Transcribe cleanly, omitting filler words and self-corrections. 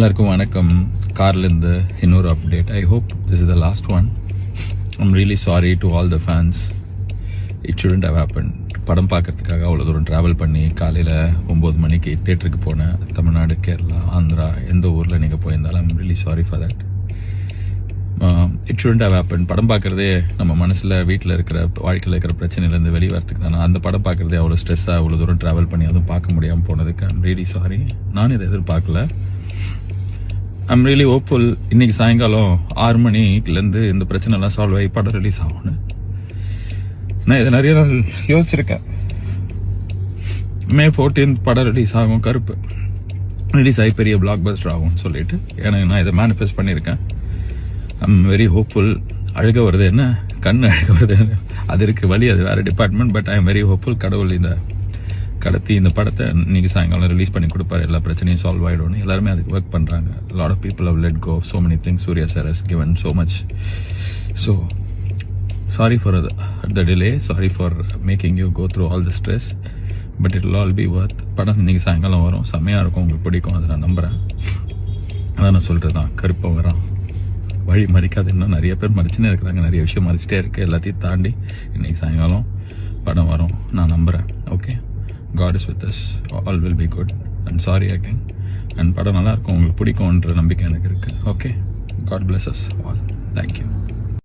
எல்லாருக்கும் வணக்கம். கார்லேருந்து இன்னொரு update. I hope this is the last one. I'm really sorry to all the fans. It shouldn't have happened. படம் பார்க்கறதுக்காக அவ்வளோ தூரம் ட்ராவல் பண்ணி காலையில் 9 மணிக்கு தேட்டருக்கு போனேன். தமிழ்நாடு, கேரளா, ஆந்திரா, எந்த ஊரில் நீங்கள் போயிருந்தாலும் I'm really sorry for that. It shouldn't have happened. படம் பார்க்குறதே நம்ம மனசில் வீட்டில் இருக்கிற வாழ்க்கையில் இருக்கிற பிரச்சனையிலேருந்து வெளியே வரத்துக்கு தானே. அந்த படம் பார்க்குறதே அவ்வளோ ஸ்ட்ரெஸ்ஸாக அவ்வளோ தூரம் ட்ராவல் பண்ணி அதுவும் பார்க்க முடியாமல் போனதுக்கு ஐம் ரியலி சாரி. நான் இதை எதிர்பார்க்கல. I'm really hopeful. இன்னைக்கு சாயங்காலம் 6 மணிலேருந்து இந்த பிரச்சனைலாம் சால்வ் ஆகி படம் ரிலீஸ் ஆகும்னு நான் இதை நிறைய நாள் யோசிச்சிருக்கேன். May 14 படம் ரிலீஸ் ஆகும். கருப்பு ரிலீஸ் ஆகி பெரிய பிளாக் பஸ்டர் ஆகும்னு சொல்லிட்டு எனக்கு நான் இதை மேனிஃபெஸ்ட் பண்ணியிருக்கேன். I'm very hopeful. அழுக வருது என்ன, கண் அழுக வருது, அது இருக்கு வழி, அது வேற department. But I am very hopeful. கடவுள் இந்த கடத்தி இந்த படத்தை இன்னைக்கு சாயங்காலம் ரிலீஸ் பண்ணி கொடுப்பாரு. எல்லா பிரச்சனையும் சால்வ் ஆகிடும்னு எல்லாருமே அதுக்கு ஒர்க் பண்ணுறாங்க. Lot of people have let go so many things. Surya sir has given so much. So sorry for the delay. Sorry for making you go through all the stress. But it will all be worth. படம் இன்னைக்கு சாயங்காலம் வரும். செம்மையாக இருக்கும், உங்களுக்கு பிடிக்கும், அதை நான் நம்புகிறேன். அதான் நான் சொல்கிறது தான். கருப்பை வரான், வழி மறிக்காது. இன்னும் நிறைய பேர் மறிச்சுன்னே இருக்கிறாங்க. நிறைய விஷயம் மறிச்சிட்டே இருக்குது. எல்லாத்தையும் தாண்டி இன்னைக்கு சாயங்காலம் படம் வரும், நான் நம்புகிறேன். Okay, God is with us. All will be good. I'm sorry again. And படம் நல்லா இருக்கும், உங்களுக்கு பிடிக்கும்ன்ற நம்பிக்கை எனக்கு இருக்கு. Okay, God bless us all. Thank you.